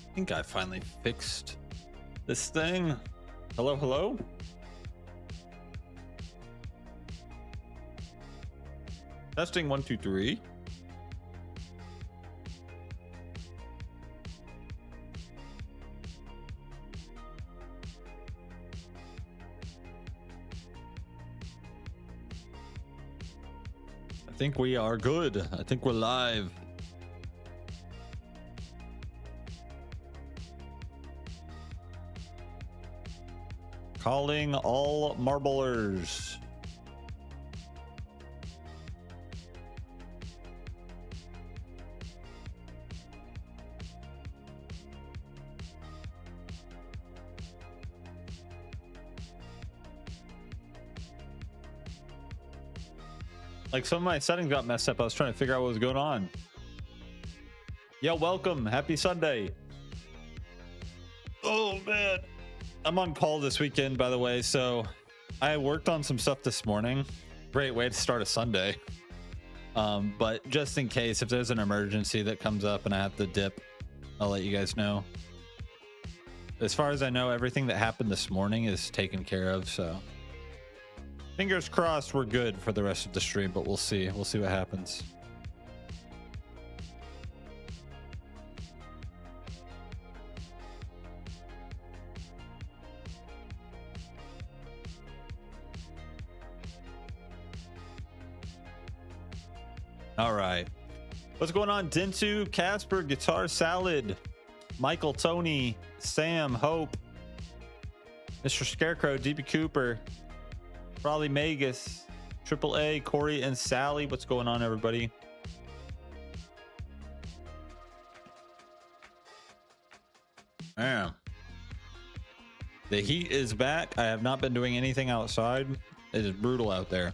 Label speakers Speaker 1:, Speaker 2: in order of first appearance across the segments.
Speaker 1: I think I finally fixed this thing. Hello, hello. Testing 1 2 3. I think we are good. I think we're live. Calling all marblers. Like, some of my settings got messed up. I was trying to figure out what was going on. Yo, welcome. Happy Sunday. Oh, man. I'm on call this weekend, by the way. So I worked on some stuff this morning. Great way to start a Sunday. But just in case, if there's an emergency that comes up and I have to dip, I'll let you guys know. As far as I know, everything that happened this morning is taken care of. So fingers crossed we're good for the rest of the stream, but we'll see. We'll see what happens. All right. What's going on? Dentu, Casper, Guitar Salad, Michael, Tony, Sam, Hope, Mr. Scarecrow, DB Cooper, Raleigh Magus, Triple A, Corey, and Sally. What's going on, everybody? Man, the heat is back. I have not been doing anything outside. It is brutal out there.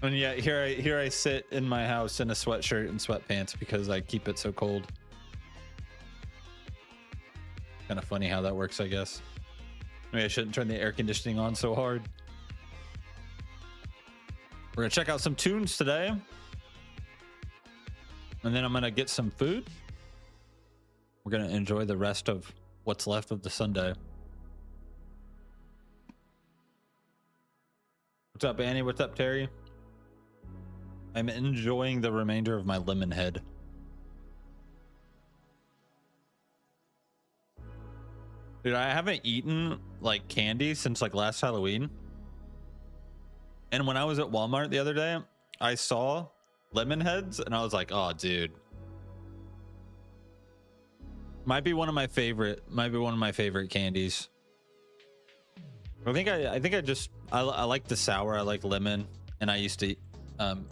Speaker 1: And yet here I sit in my house in a sweatshirt and sweatpants because I keep it so cold. Kind of funny how that works, I guess. Maybe I shouldn't turn the air conditioning on so hard. We're gonna check out some tunes today. And then I'm gonna get some food. We're gonna enjoy the rest of what's left of the Sunday. What's up, Annie? What's up, Terry? I'm enjoying the remainder of my lemon head. Dude, I haven't eaten like candy since like last Halloween. And when I was at Walmart the other day, I saw lemon heads and I was like, oh, dude. Might be one of my favorite candies. I think I like the sour. I like lemon. And I used to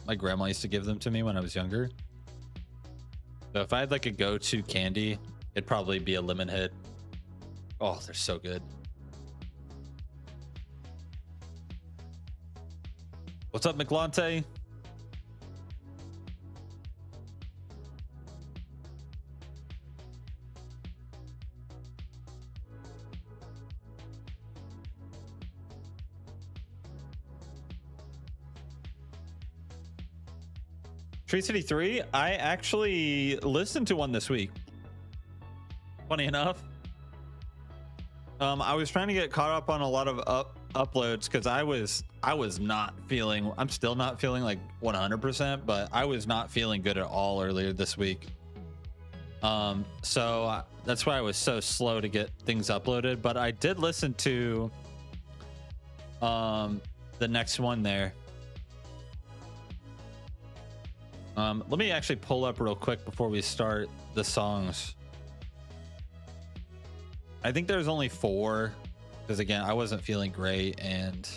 Speaker 1: my grandma used to give them to me when I was younger. So if I had like a go-to candy, it'd probably be a lemon head. Oh, they're so good. What's up, McLante? Tree City 3, I actually listened to one this week. Funny enough. I was trying to get caught up on a lot of uploads because I was not feeling, I'm still not feeling like 100%, but I was not feeling good at all earlier this week. So that's why I was so slow to get things uploaded, but I did listen to the next one there. Let me actually pull up real quick before we start the songs. I think there's only 4 because again, I wasn't feeling great and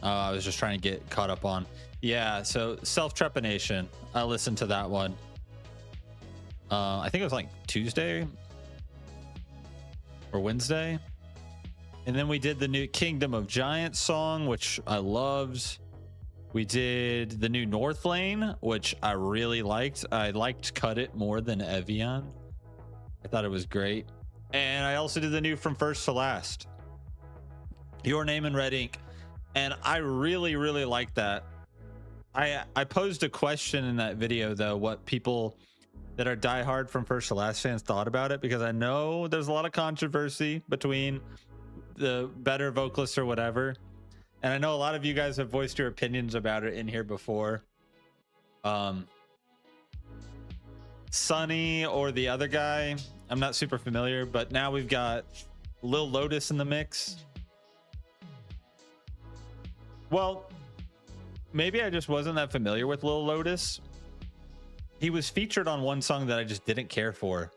Speaker 1: I was just trying to get caught up on. Yeah, so Self Trepanation. I listened to that one. I think it was like Tuesday or Wednesday. And then we did the new Kingdom of Giants song, which I loved. We did the new North Lane, which I really liked. I liked Cut It more than Evian. I thought it was great. And I also did the new From First to Last, Your Name in Red Ink. And I really, really liked that. I posed a question in that video, though, what people that are diehard from First to Last fans thought about it, because I know there's a lot of controversy between the better vocalist or whatever, and I know a lot of you guys have voiced your opinions about it in here before. Sonny or the other guy, I'm not super familiar, but now we've got Lil Lotus in the mix. Well, maybe I just wasn't that familiar with Lil Lotus. He was featured on one song that I just didn't care for.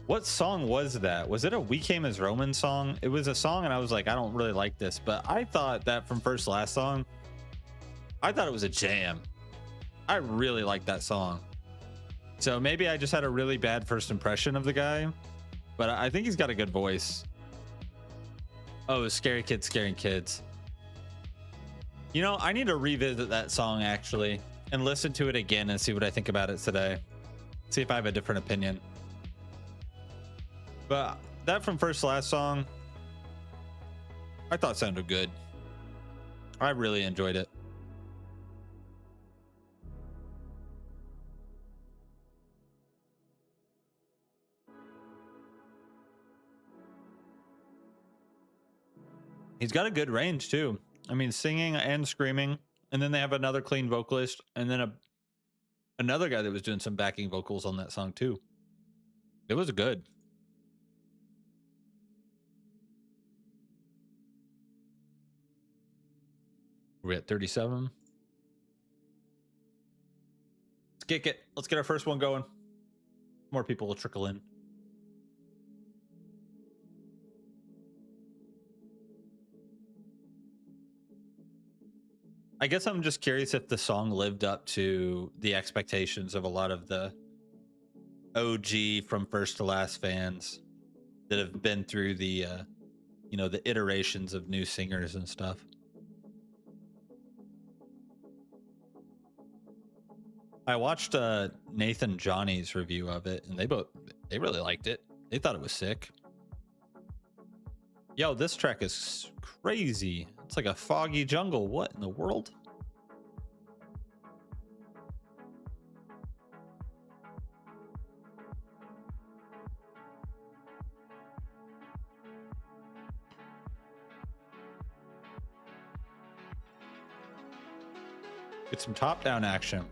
Speaker 1: What song was that? Was it a We Came as Roman song? It was a song and I was like, I don't really like this, but I thought that from First to Last song, I thought it was a jam. I really liked that song. So maybe I just had a really bad first impression of the guy, but I think he's got a good voice. Oh, Scary Kids Scaring Kids. You know, I need to revisit that song actually and listen to it again and see what I think about it today. See if I have a different opinion. But that from First to Last song, I thought sounded good. I really enjoyed it. He's got a good range too. I mean, singing and screaming, and then they have another clean vocalist, and then another guy that was doing some backing vocals on that song too. It was good. We're at 37. Let's kick it. Let's get our first one going. More people will trickle in. I guess I'm just curious if the song lived up to the expectations of a lot of the OG from First to Last fans that have been through the, you know, the iterations of new singers and stuff. I watched Nathan Johnny's review of it, and they really liked it. They thought it was sick. Yo, this track is crazy. It's like a foggy jungle. What in the world? Get some top-down action.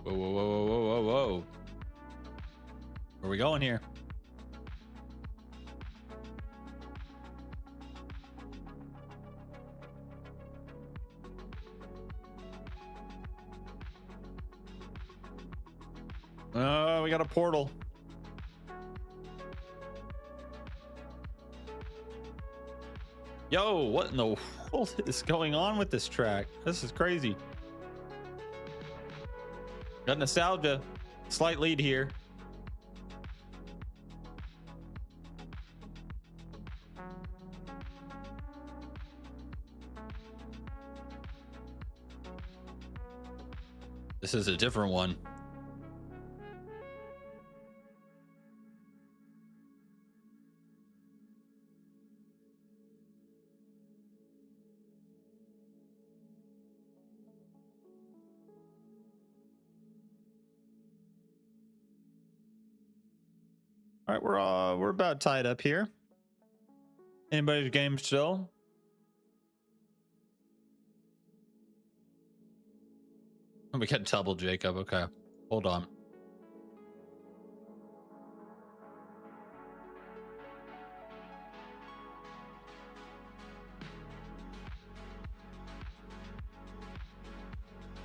Speaker 1: Whoa, whoa, whoa, whoa, whoa, whoa, whoa. Where are we going here? Oh, we got a portal. Yo, what in the world is going on with this track? This is crazy. Got nostalgia. Slight lead here. This is a different one. All right, we're about tied up here. Anybody's game still? We got double Jacob. Okay, hold on.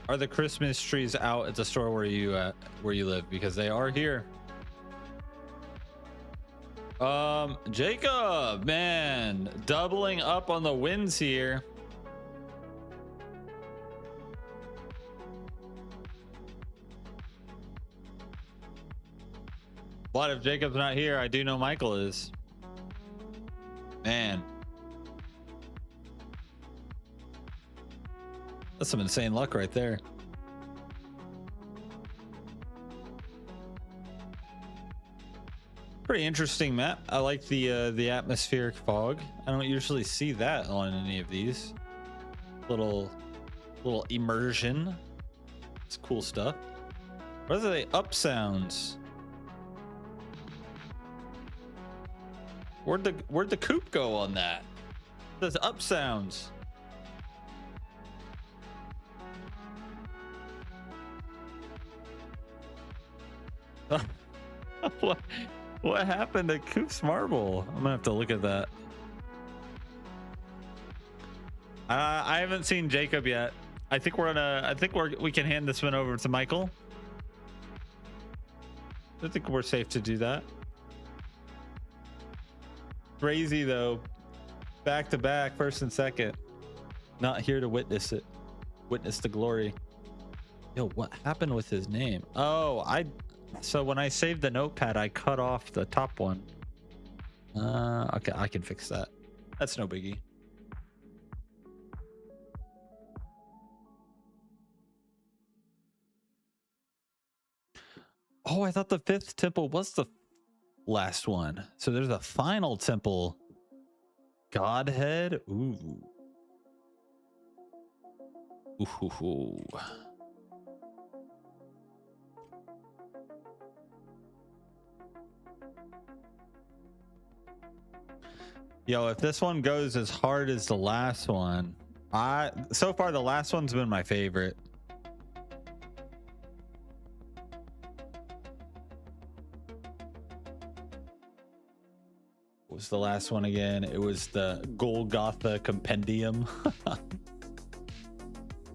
Speaker 1: Are the Christmas trees out at the store where you live? Because they are here. Jacob, man, doubling up on the wins here. But if Jacob's not here, I do know Michael is. Man. That's some insane luck right there. Pretty interesting map. I like the atmospheric fog. I don't usually see that on any of these. Little immersion. It's cool stuff. What are they? Up sounds. Where'd the coop go on that? There's up sounds. What happened to Coop's marble? I'm gonna have to look at that. I haven't seen Jacob yet. I think we can hand this one over to Michael. I think we're safe to do that. Crazy though, back to back, first and second. Not here to witness it. Witness the glory. Yo, what happened with his name? Oh, so when I saved the notepad, I cut off the top one. Okay, I can fix that. That's no biggie. Oh, I thought the fifth temple was the last one. So there's a final temple. Godhead. Ooh. Ooh. Yo, if this one goes as hard as the last one, so far the last one's been my favorite. What was the last one again? It was the Golgotha Compendium.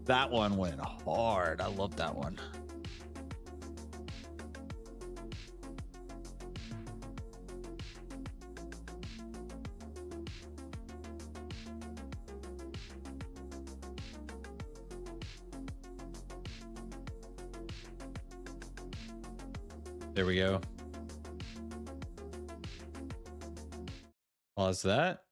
Speaker 1: That one went hard. I love that one. There we go. Pause that.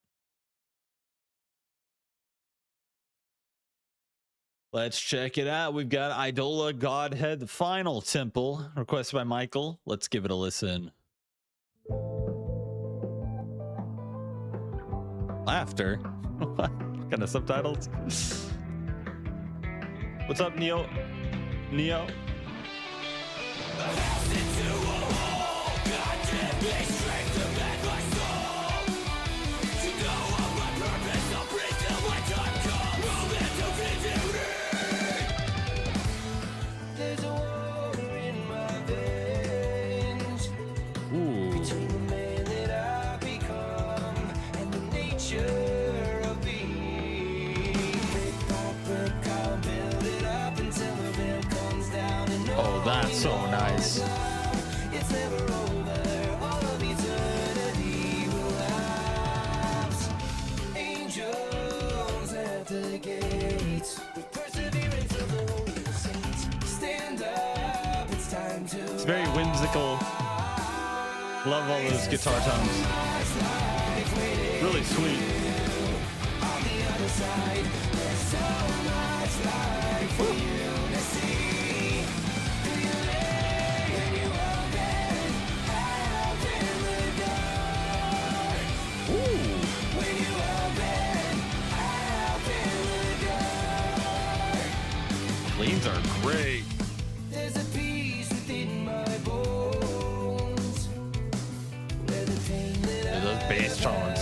Speaker 1: Let's check it out. We've got Idola Godhead, the final temple, requested by Michael. Let's give it a listen. Laughter? What kind of subtitles? What's up, Neo? Neo? Oh, that's so nice. It's never over. All of eternity will lapse. Angels at the gates. With perseverance of the holy saints. Stand up, it's time to. It's very whimsical. Love all those guitar tones. Really sweet. On the other side, there's so much life for you to see. Leans are great. There's a peace within my bones. Where the pain that those bass tones.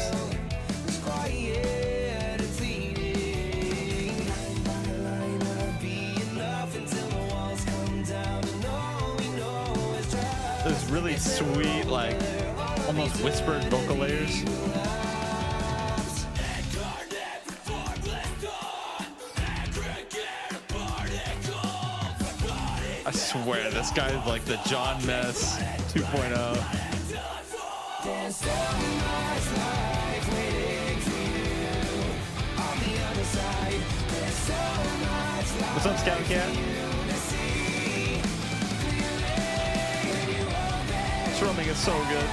Speaker 1: Is quiet and fleeting. Line by line, I'll be enough until the walls come down and all we know is dry. Those really sweet, like almost whispered vocal layers. I swear, this guy is like the John Mess 2.0. What's up, Scout Cat? Strumming is so good.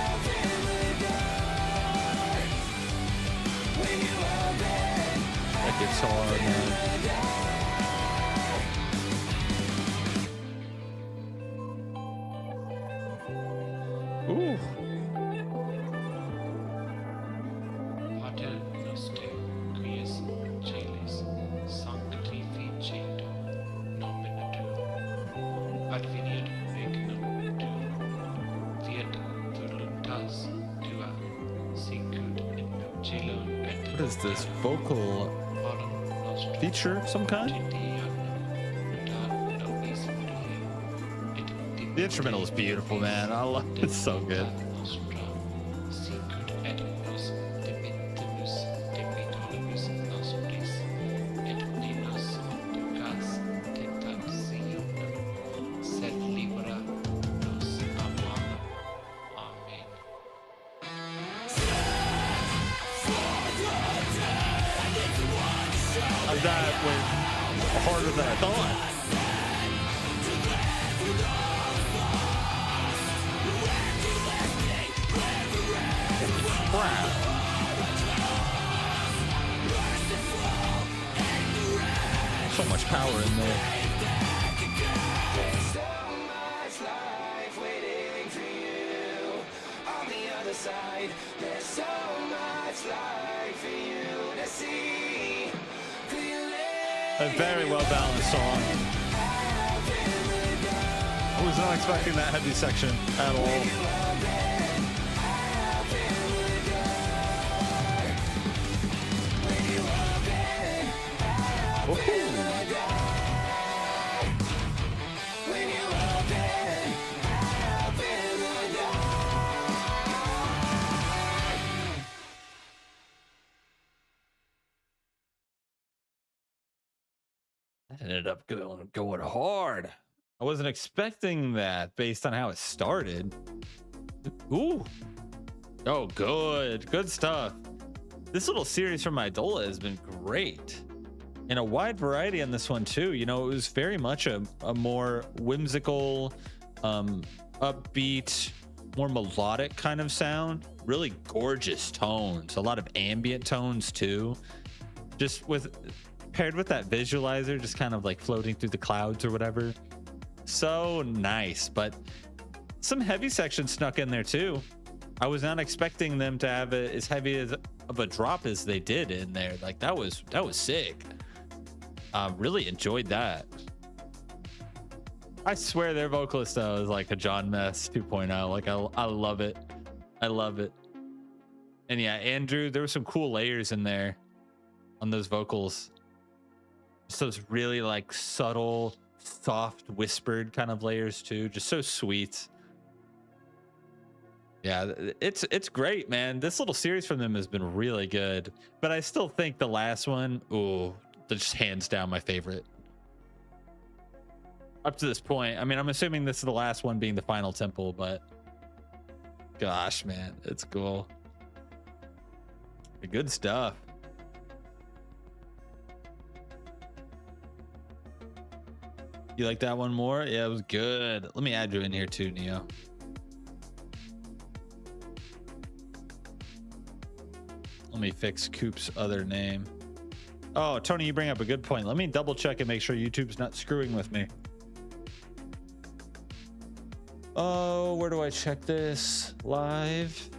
Speaker 1: that guitar, man. Ooh.
Speaker 2: Pater noster, quies celis sanctificetur nomen tuum, adveniat regnum tuum, fiat voluntas tua, sicut in cielo et
Speaker 1: What is this? Vocal
Speaker 2: Panem nostrum
Speaker 1: feature of some kind? The instrumental is beautiful, man. I love it. It's so good. That went harder than I thought. Crap. So much power in there.
Speaker 3: So much life waiting for you on the other side. There's so much life for you to see.
Speaker 1: A very well balanced song. I was not expecting that heavy section at all. Ended up going hard. I wasn't expecting that based on how it started. Ooh. Oh, good stuff. This little series from Idola has been great, and a wide variety on this one too. You know, it was very much a more whimsical, upbeat, more melodic kind of sound. Really gorgeous tones, a lot of ambient tones too, just with paired with that visualizer just kind of like floating through the clouds or whatever. So nice. But some heavy sections snuck in there too. I was not expecting them to have as heavy of a drop as they did in there. Like that was sick. Really enjoyed that. I swear their vocalist though is like a John Mess 2.0. Like I love it. I love it. And yeah, Andrew, there were some cool layers in there on those vocals. So it's really like subtle, soft, whispered kind of layers too. Just so sweet. Yeah, it's great, man. This little series from them has been really good. But I still think the last one, ooh, just hands down my favorite. Up to this point. I mean, I'm assuming this is the last one being the final temple, but gosh, man, it's cool. Good stuff. You like that one more? Yeah, it was good. Let me add you in here too, Neo. Let me fix Coop's other name. Oh, Tony, you bring up a good point. Let me double check and make sure YouTube's not screwing with me. Oh, where do I check this? Live.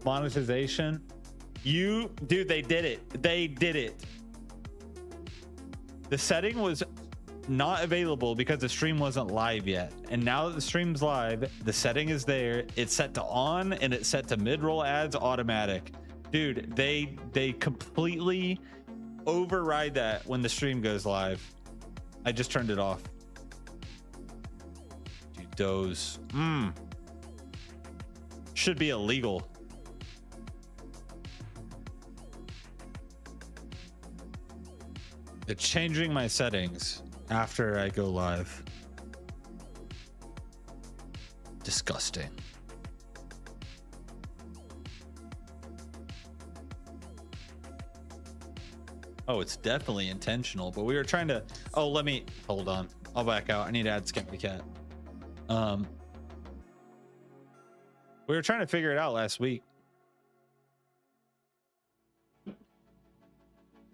Speaker 1: Monetization. Dude, they did it. They did it. The setting was not available because the stream wasn't live yet, and now that the stream's live, the setting is there. It's set to on and it's set to mid-roll ads automatic. Dude, they completely override that when the stream goes live. I just turned it off. Dude, those should be illegal. It's changing my settings after I go live. Disgusting. Oh, it's definitely intentional, but we were trying to, oh, let me, hold on. I'll back out. I need to add Scary Cat. We were trying to figure it out last week.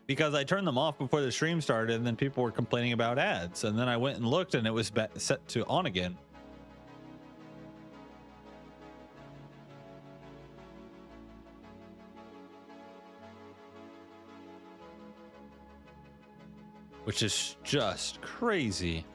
Speaker 1: because I turned them off before the stream started, and then people were complaining about ads, and then I went and looked, and it was set to on again. Which is just crazy.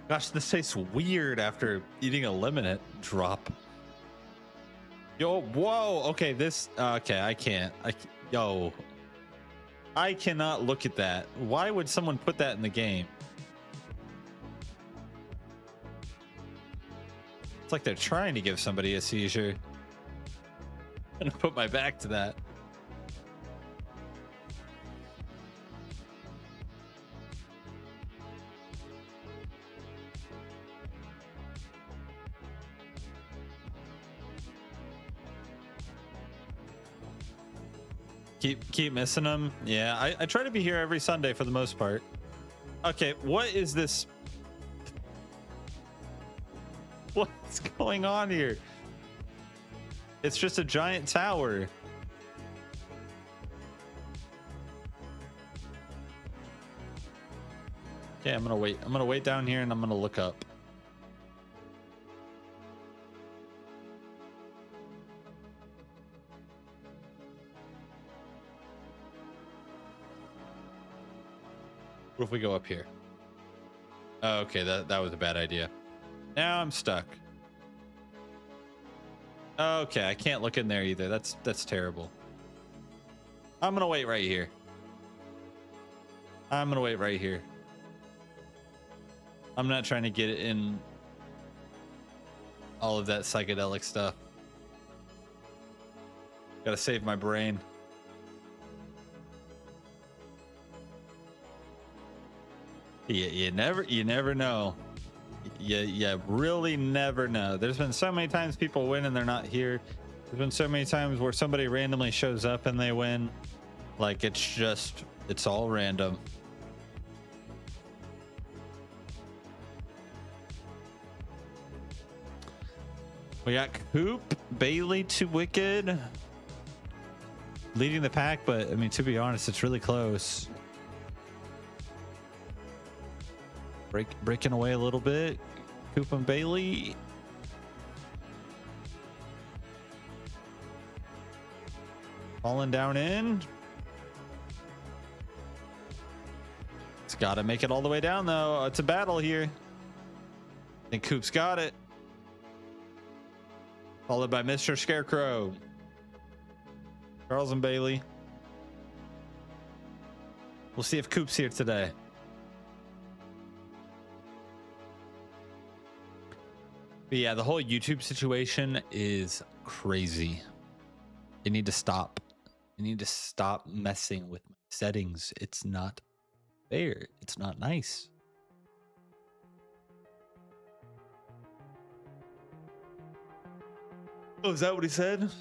Speaker 1: Gosh, this tastes weird after eating a lemon drop. Yo, whoa. Okay, okay, I can't. Yo, I cannot look at that. Why would someone put that in the game? It's like they're trying to give somebody a seizure. I'm gonna put my back to that. Keep missing them. Yeah, I try to be here every Sunday for the most part. Okay, what is this? What's going on here? It's just a giant tower. Okay, I'm gonna wait down here, and I'm gonna look up. What if we go up here? Oh, okay, that was a bad idea. Now I'm stuck. Okay, I can't look in there either. That's terrible. I'm gonna wait right here. I'm gonna wait right here. I'm not trying to get in all of that psychedelic stuff. Gotta save my brain. You never know. You really never know. There's been so many times people win and they're not here. There's been so many times where somebody randomly shows up and they win. Like it's all random. We got Coop, Bailey, Too Wicked leading the pack, but I mean, to be honest, it's really close. Breaking away a little bit. Coop and Bailey. Falling down in. It's got to make it all the way down, though. It's a battle here. I think Coop's got it. Followed by Mr. Scarecrow. Charles and Bailey. We'll see if Coop's here today. But yeah, the whole YouTube situation is crazy. You need to stop. You need to stop messing with my settings. It's not fair. It's not nice. Oh, is that what he said?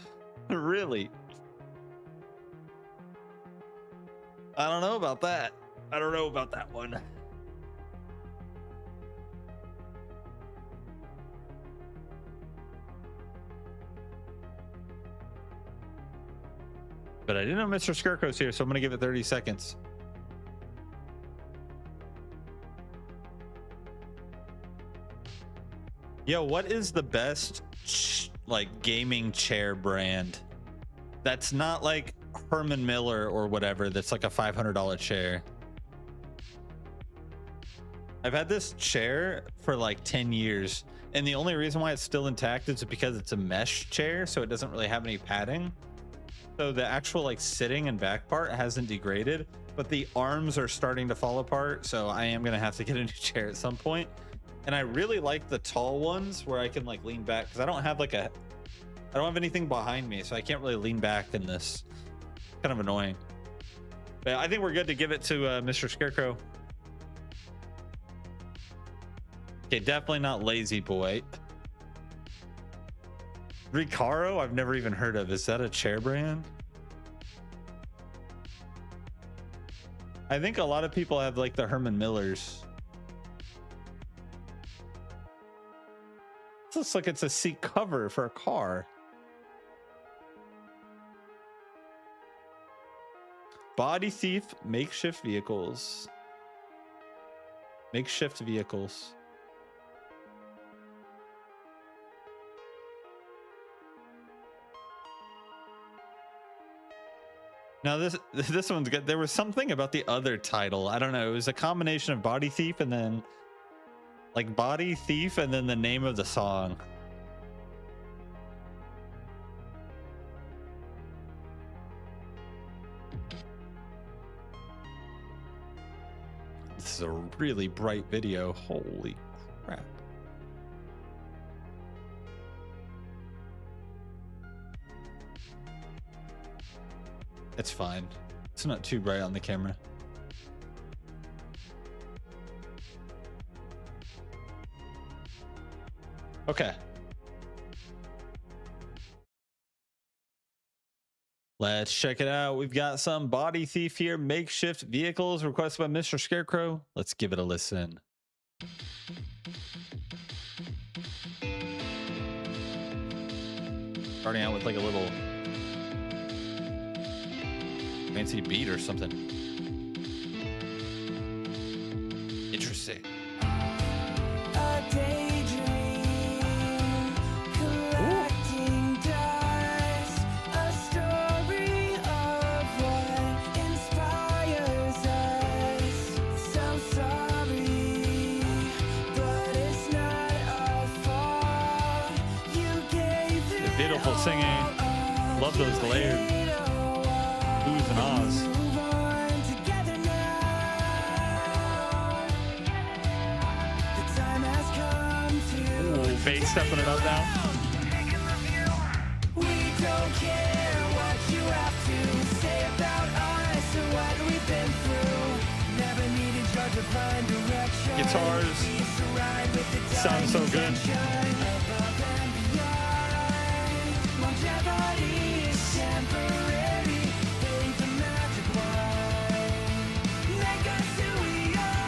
Speaker 1: Really? I don't know about that. I don't know about that one. But I didn't know Mr. Scarecrow's here, so I'm going to give it 30 seconds. Yo, what is the best like gaming chair brand that's not like Herman Miller or whatever, that's like a $500 chair? I've had this chair for like 10 years, and the only reason why it's still intact is because it's a mesh chair, so it doesn't really have any padding. So the actual like sitting and back part hasn't degraded, but the arms are starting to fall apart. So I am gonna have to get a new chair at some point. And I really like the tall ones where I can like lean back, because I don't have anything behind me, so I can't really lean back in this. Kind of annoying. But I think we're good to give it to Mr. Scarecrow. Okay, definitely not Lazy Boy. Recaro, I've never even heard of. Is that a chair brand? I think a lot of people have like the Herman Millers. looks like it's a seat cover for a car. Body thief, makeshift vehicles. Makeshift vehicles. Now this one's good. There was something about the other title. I don't know. It was a combination of body thief and then like body thief and then the name of the song. This is a really bright video. Holy crap. It's fine. It's not too bright on the camera. Okay. Let's check it out. We've got some body thief here. Makeshift vehicles requested by Mr. Scarecrow. Let's give it a listen. Starting out with like a little fancy beat or something. Interesting.
Speaker 3: A daydream, collecting dust, a story of what inspires us. So sorry, but it's not our fault. You gave it
Speaker 1: Beautiful singing. Love those layered oohs and ahs.
Speaker 3: move on together now. The time has come to
Speaker 1: Ooh, bass stepping it up now.
Speaker 3: We don't care what you have to say about us or what we've been through. Never needed your divine direction.
Speaker 1: Guitars
Speaker 3: We used to ride with the
Speaker 1: sound so good.
Speaker 3: dimension. Above and beyond. Longevity is temporary. Ain't the magic wine. Make us who we are.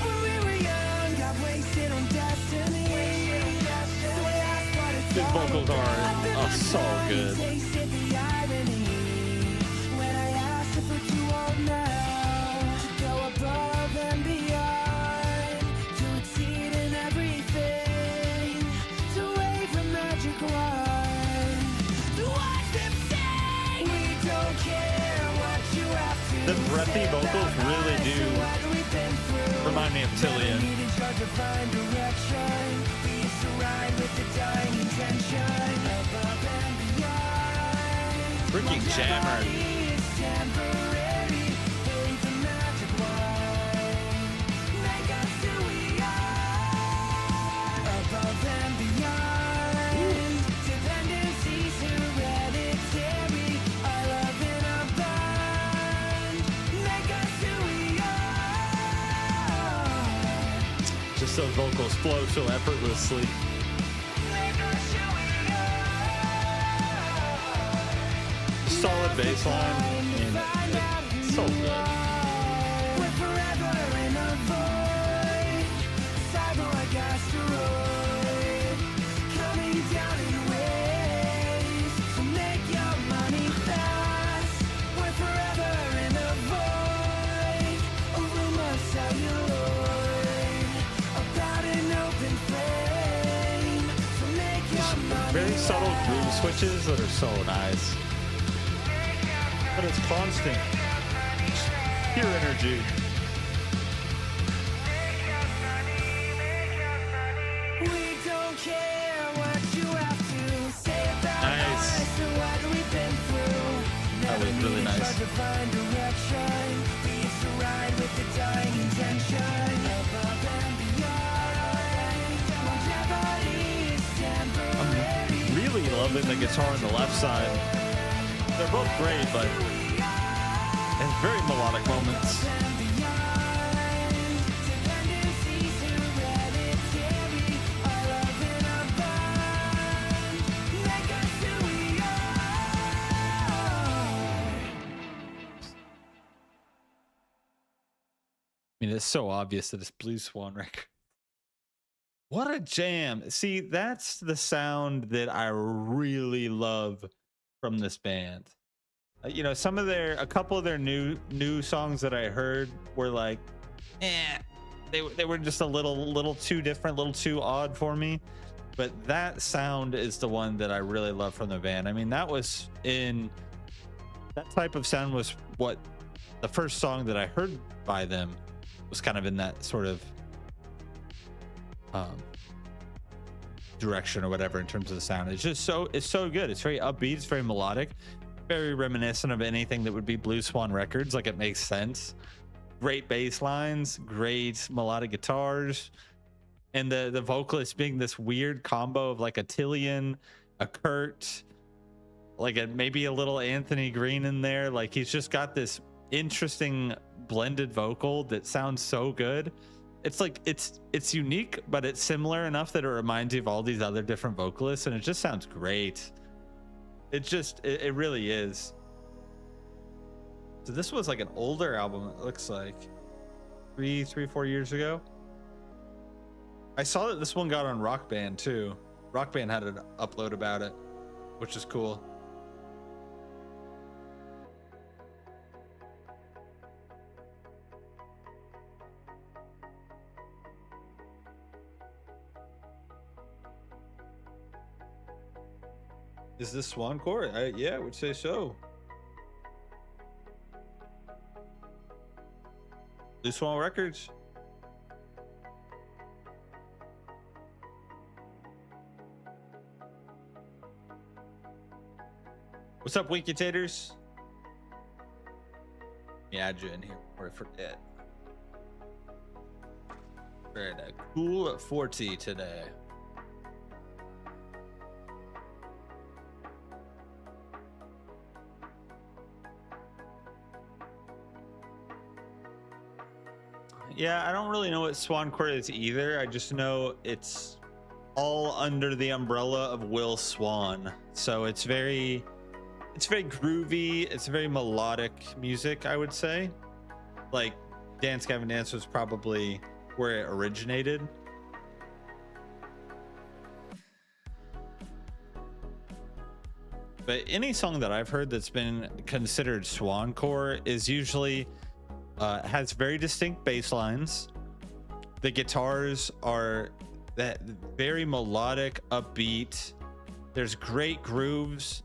Speaker 3: When we were young, got wasted on destiny. So we asked what it's
Speaker 1: His
Speaker 3: all
Speaker 1: vocals are so good.
Speaker 3: tasted the irony when I asked if we're too old now to go above and beyond, to exceed in everything, to wave a magic wand, to watch them sing. We don't care what you have to
Speaker 1: The breathy
Speaker 3: say
Speaker 1: vocals
Speaker 3: about
Speaker 1: really
Speaker 3: us
Speaker 1: do
Speaker 3: or what we've been through.
Speaker 1: remind me of Tillian.
Speaker 3: Needed your divine direction. We used to ride with the dying intention. Above and beyond.
Speaker 1: Freaking jammer.
Speaker 3: Longevity is temporary. Ain't the magic wine. Make us who we are. Above and beyond. Dependencies hereditary. Our love in a bond. Make us who we are.
Speaker 1: Just those vocals flow so effortlessly. Solid bass line. And it's so good.
Speaker 3: We're forever in a void, cyber-like asteroid, coming down in waves, so make your money fast. We're forever in a void, a room of celluloid, about an open flame, so make your money
Speaker 1: Very subtle groove switches that are so nice. But it's constant. Pure energy.
Speaker 3: We don't care what you have to say about
Speaker 1: Nice.
Speaker 3: us or what we've been through.
Speaker 1: That was
Speaker 3: Never
Speaker 1: really
Speaker 3: needed
Speaker 1: nice.
Speaker 3: your divine direction. We used to ride with the dying intention. Above and beyond. Longevity is temporary.
Speaker 1: Really loving the guitar on the left side. They're both great, but in very melodic moments.
Speaker 3: And beyond. Dependencies hereditary. Our love in a bond. Make us who we are.
Speaker 1: mean, it's so obvious that it's Blue Swan record. What a jam. See, that's the sound that I really love from this band. You know, a couple of their new songs that I heard were like, they were just a little too different, a little too odd for me. But that sound is the one that I really love from the band. I mean, that type of sound was what the first song that I heard by them was kind of in that sort of direction or whatever in terms of the sound. It's so good. It's very upbeat, it's very melodic, very reminiscent of anything that would be Blue Swan Records. Like, it makes sense. Great bass lines, great melodic guitars, and the vocalist being this weird combo of like a Tillian, a Kurt, like maybe a little Anthony Green in there. Like, he's just got this interesting blended vocal that sounds so good. It's like it's unique, but it's similar enough that it reminds you of all these other different vocalists, and it just sounds great. It really is. So this was like an older album, it looks like 4 years ago. I saw that this one got on Rock Band too. Rock Band had an upload about it, which is cool. Is this Swancore? Yeah, I would say so. Blue Swan Records. What's up, Winky Taters? Let me add you in here before I forget. We're at a cool 40 today. Yeah, I don't really know what Swancore is either. I just know it's all under the umbrella of Will Swan. So it's very groovy. It's very melodic music, I would say. Like, Dance Gavin Dance was probably where it originated. But any song that I've heard that's been considered Swancore is usually has very distinct bass lines. The guitars are that very melodic, upbeat. There's great grooves,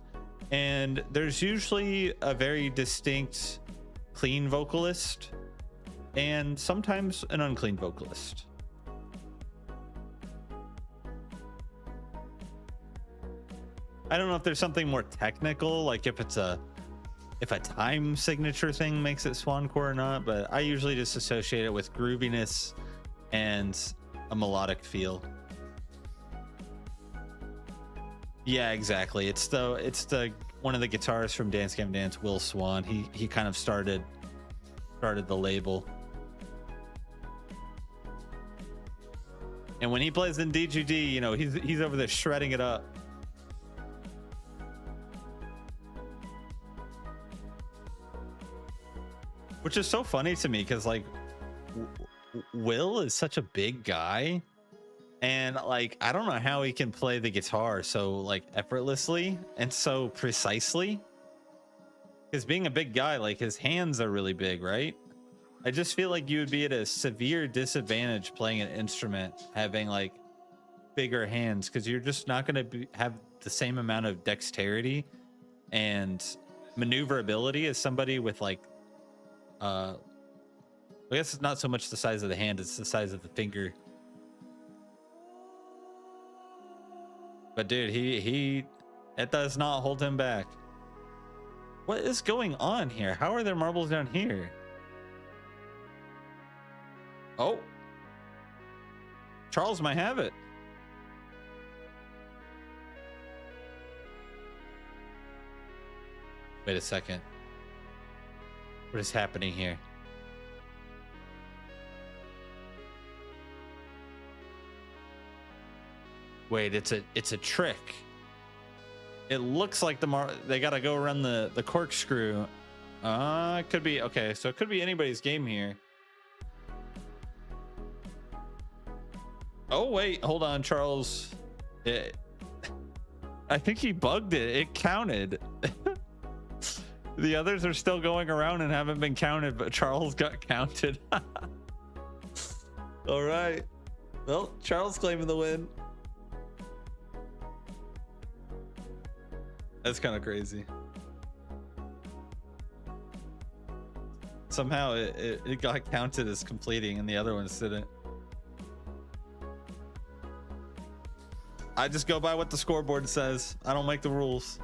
Speaker 1: and there's usually a very distinct clean vocalist and sometimes an unclean vocalist. I don't know if there's something more technical, like if a time signature thing makes it Swancore or not, but I usually just associate it with grooviness and a melodic feel. Yeah, exactly. It's the one of the guitarists from Dance Gavin Dance, Will Swan. He kind of started the label. And when he plays in DGD, you know, he's over there shredding it up. Which is so funny to me because, like, Will is such a big guy, and like, I don't know how he can play the guitar so like effortlessly and so precisely, because being a big guy, like, his hands are really big, right? I just feel like you would be at a severe disadvantage playing an instrument having like bigger hands, because you're just not going to have the same amount of dexterity and maneuverability as somebody with like I guess it's not so much the size of the hand, it's the size of the finger. But dude, it does not hold him back. What is going on here? How are there marbles down here? Oh, Charles might have it. Wait a second. What is happening here? Wait, it's a trick. It looks like they gotta go around the corkscrew. It could be okay. So it could be anybody's game here. Oh wait, hold on, Charles. I think he bugged it. It counted. The others are still going around and haven't been counted, but Charles got counted. All right. Well, Charles claiming the win. That's kind of crazy. Somehow it got counted as completing and the other ones didn't. I just go by what the scoreboard says. I don't make the rules.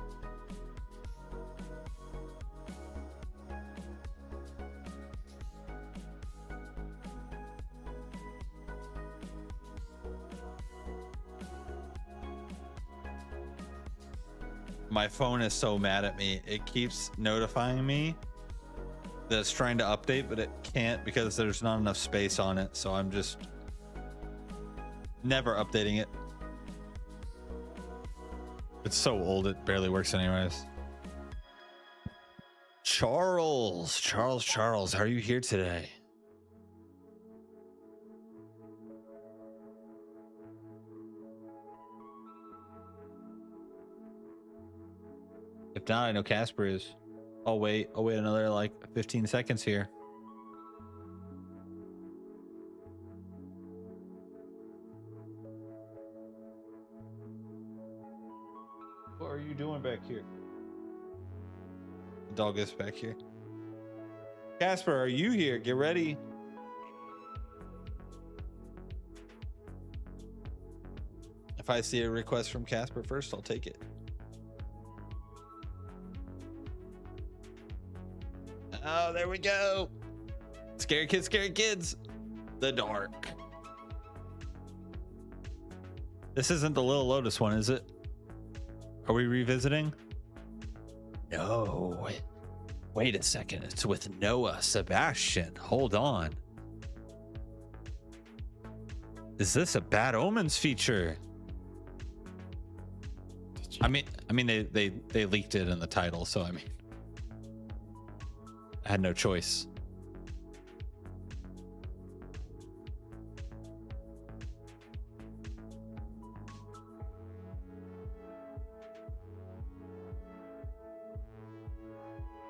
Speaker 1: My phone is so mad at me. It keeps notifying me that it's trying to update, but it can't because there's not enough space on it. So I'm just never updating it. It's so old, it barely works anyways. Charles, how are you here today? If not, I know Casper is. I'll wait another like 15 seconds here. What are you doing back here? The dog is back here. Casper, are you here? Get ready. If I see a request from Casper first, I'll take it. Oh, there we go. Scary kids. The dark. This isn't the Little Lotus one, is it? Are we revisiting? No. Wait a second. It's with Noah Sebastian. Hold on. Is this a Bad Omens feature? I mean they leaked it in the title, so I mean I had no choice.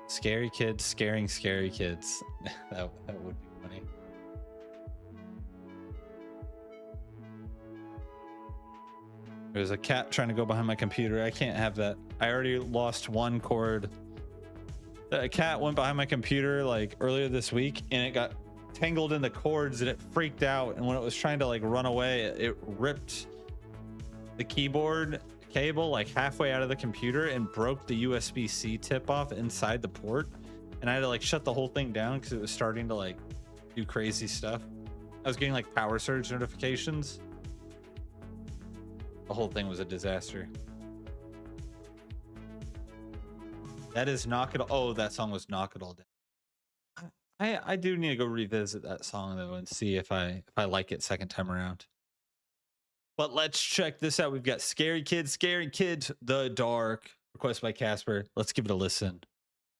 Speaker 1: Scary kids scaring scary kids. that would be funny. There's a cat trying to go behind my computer. I can't have that. I already lost one cord. A cat went behind my computer like earlier this week and it got tangled in the cords and it freaked out, and when it was trying to like run away, it ripped the keyboard cable like halfway out of the computer and broke the USB-C tip off inside the port, and I had to like shut the whole thing down because it was starting to like do crazy stuff. I was getting like power surge notifications. The whole thing was a disaster. That is Knock It All. Oh, that song was Knock It All Down. I do need to go revisit that song though and see if I like it second time around. But let's check this out. We've got Scary Kids, The Dark, requested by Casper. Let's give it a listen.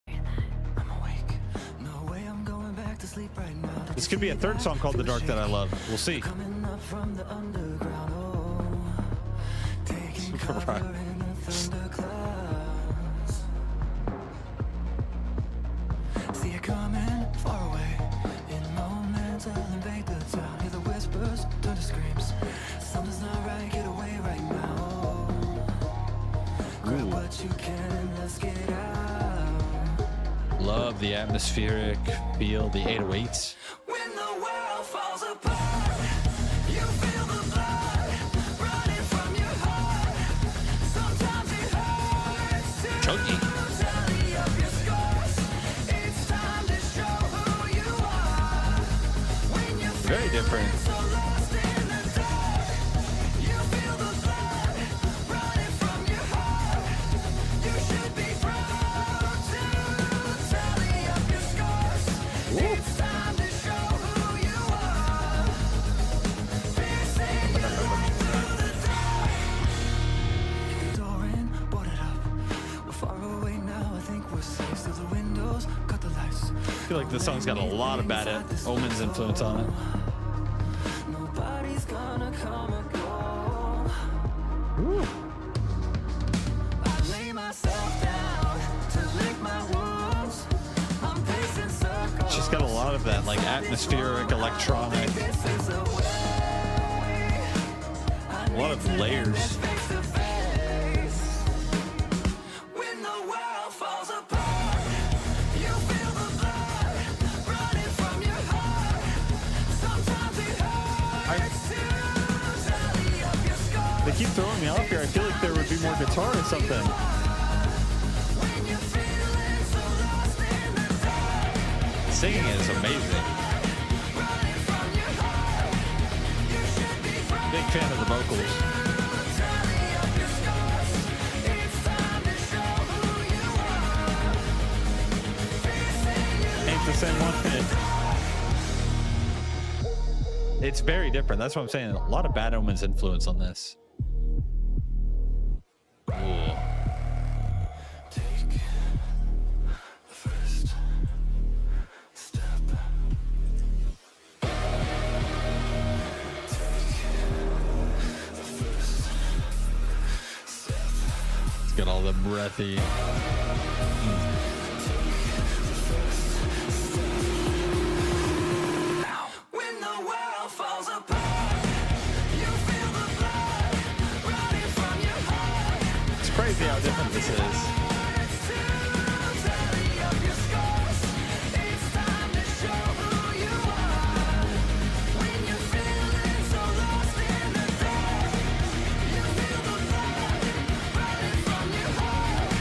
Speaker 3: I'm awake. No way I'm going back to sleep right now.
Speaker 1: This could be a third song called The Dark that I love. We'll see.
Speaker 3: Coming up from the underground, oh, taking cover in the thunderclouds. See it coming far away. In moments I'll invade the town. Hear the whispers turn to screams. Something's not right, get away right now. Grab what you can and let's get out.
Speaker 1: Love the atmospheric feel, the 808s.
Speaker 3: When the world falls apart, you feel the blood running from your heart. Sometimes it hurts to
Speaker 1: Chunky.
Speaker 3: tally up your scars. It's time to show who you are. When you feel
Speaker 1: Very different.
Speaker 3: so lost in the dark, you feel the blood running from your heart. You should be proud to tally up your scars. It's time to show who you are. Piercing your light through the dark. Kick the door in, board it up. We're far away now, I think we're safe. Still the windows, cut the lights.
Speaker 1: I feel like this song's got a lot of Bad Omens influence on it.
Speaker 3: Nobody's gonna come
Speaker 1: like atmospheric, electronic. A lot of layers.
Speaker 3: When the world falls apart, you feel the blood running from your heart. Sometimes it hurts to tally up your scars.
Speaker 1: They keep throwing me off here. I feel like there would be more guitar or something.
Speaker 3: When you're feeling so lost in the dark,
Speaker 1: Singing is amazing.
Speaker 3: running from your heart, you should be brave.
Speaker 1: Big fan of the vocals.
Speaker 3: Tally up your scars. It's time to show who you are. Facing your
Speaker 1: Ain't the same one. It's very different. That's what I'm saying. A lot of Bad Omens influence on this. Ooh.
Speaker 3: Take the first step.
Speaker 1: It's got all the breathy.
Speaker 3: When the world falls apart, you feel the blood running from your heart.
Speaker 1: It's crazy how different this is.
Speaker 3: It's to tally up your scars. It's time to show who you are. When you're feeling so lost in the dark, you feel the blood running from your heart.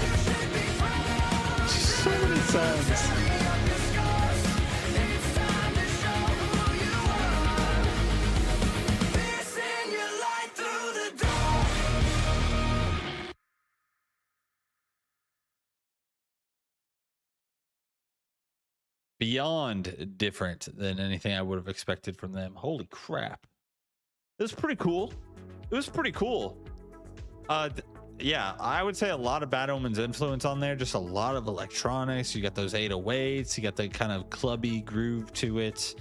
Speaker 3: You should be proud.
Speaker 1: So many songs.
Speaker 3: Tally up your scars. It's time to show who you are. Piercing your light through the dark.
Speaker 1: Beyond different than anything I would have expected from them. Holy crap. It was pretty cool. It was pretty cool. Yeah, I would say a lot of Bad Omens influence on there. Just a lot of electronics. You got those 808s. You got the kind of clubby groove to it.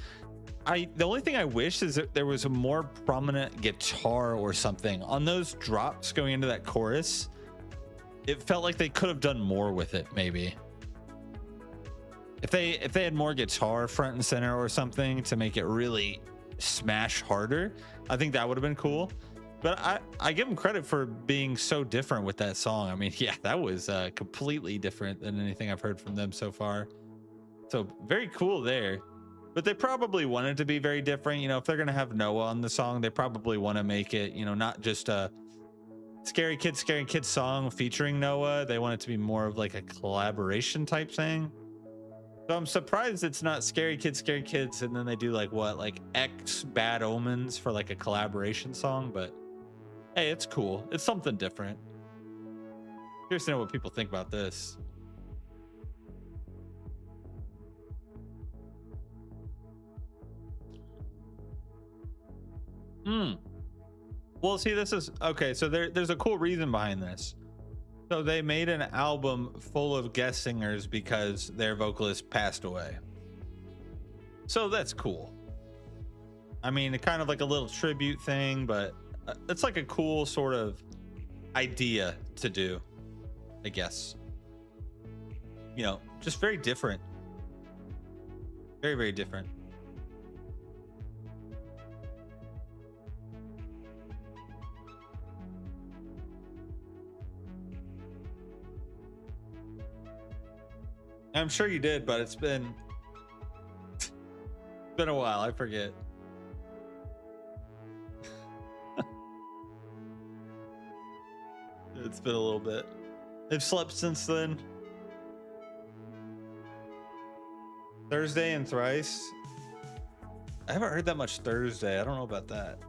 Speaker 1: The only thing I wish is that there was a more prominent guitar or something on those drops going into that chorus. It felt like they could have done more with it, maybe. If they had more guitar front and center or something to make it really smash harder, I think that would have been cool. But I give them credit for being so different with that song. I mean, yeah, that was completely different than anything I've heard from them so far. So very cool there. But they probably wanted to be very different. You know, if they're going to have Noah on the song, they probably want to make it, you know, not just a Scary Kid song featuring Noah. They want it to be more of like a collaboration type thing. So I'm surprised it's not Scary Kids, and then they do like what, like X Bad Omens for like a collaboration song. But hey, it's cool. It's something different. Curious to know what people think about this. Well, see, this is okay. So there's a cool reason behind this. So they made an album full of guest singers because their vocalist passed away. So that's cool. I mean, kind of like a little tribute thing, but it's like a cool sort of idea to do, I guess. You know, just very different. Very, very different. I'm sure you did, but it's been a while. I forget. It's been a little bit. They've slept since then. Thursday and Thrice. I haven't heard that much Thursday. I don't know about that.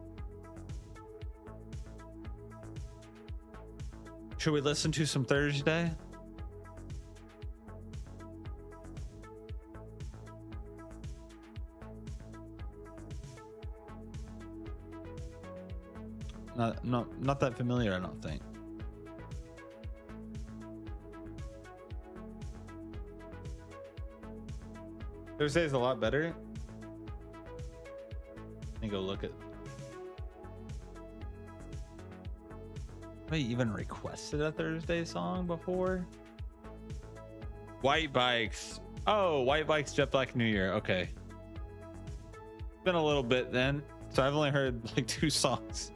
Speaker 1: Should we listen to some Thursday? Not that familiar, I don't think. Thursday's a lot better. Let me go look at. Have I even requested a Thursday song before? White Bikes Oh, White Bikes, Jet Black, New Year. Okay. Been a little bit then, so I've only heard like 2 songs.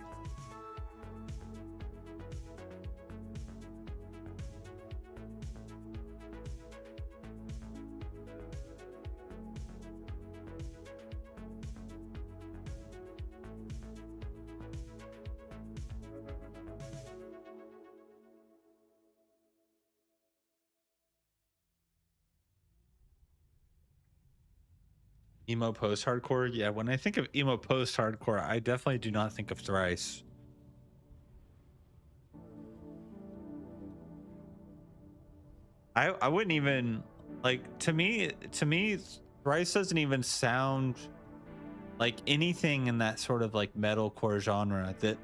Speaker 1: Emo post-hardcore? Yeah, when I think of emo post-hardcore, I definitely do not think of Thrice. I wouldn't even, like, to me, Thrice doesn't even sound like anything in that sort of like metalcore genre. That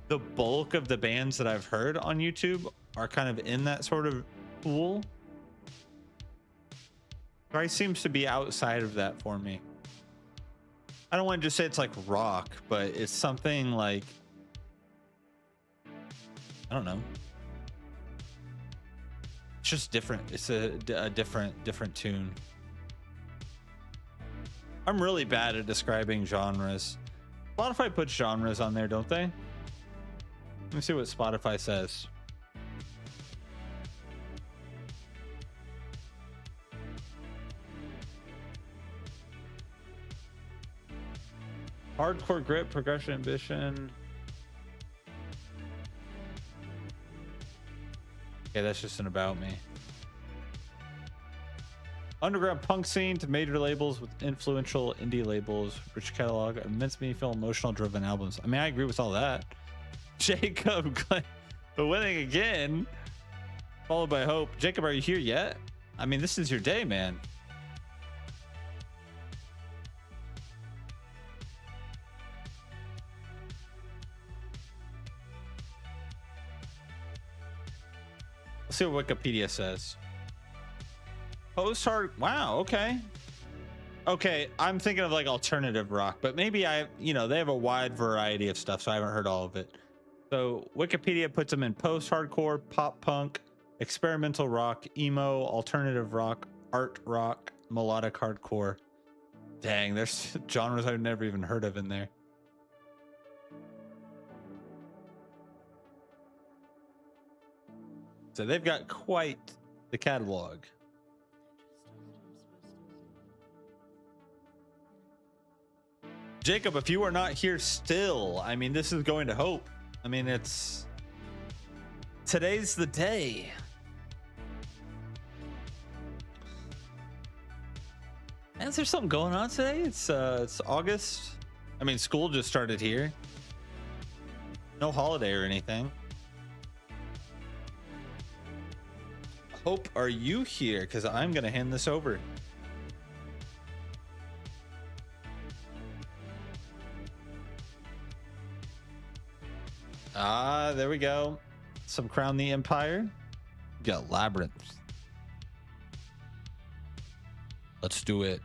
Speaker 1: the bulk of the bands that I've heard on YouTube are kind of in that sort of pool. Thrice seems to be outside of that for me. I don't want to just say it's like rock, but it's something like, I don't know. It's just different. It's a different tune. I'm really bad at describing genres. Spotify puts genres on there, don't they? Let me see what Spotify says. Hardcore, grit, progression, ambition. Okay, that's just an about me. Underground punk scene to major labels with influential indie labels, rich catalog, immense meaningful, emotional driven albums. I mean, I agree with all that. Jacob, but winning again, followed by Hope. Jacob, are you here yet? I mean, this is your day, man. Let's see what Wikipedia says. Post-hard. Wow. Okay. Okay. I'm thinking of like alternative rock, but maybe they have a wide variety of stuff, so I haven't heard all of it. So Wikipedia puts them in post-hardcore, pop punk, experimental rock, emo, alternative rock, art rock, melodic hardcore. Dang, there's genres I've never even heard of in there. So they've got quite the catalog. Jacob, if you are not here still, I mean, this is going to Hope. I mean, today's the day. And is there something going on today? It's August. I mean, school just started here. No holiday or anything. Hope, are you here? Because I'm going to hand this over. Ah, there we go. Some Crown the Empire. We got Labyrinth. Let's do it.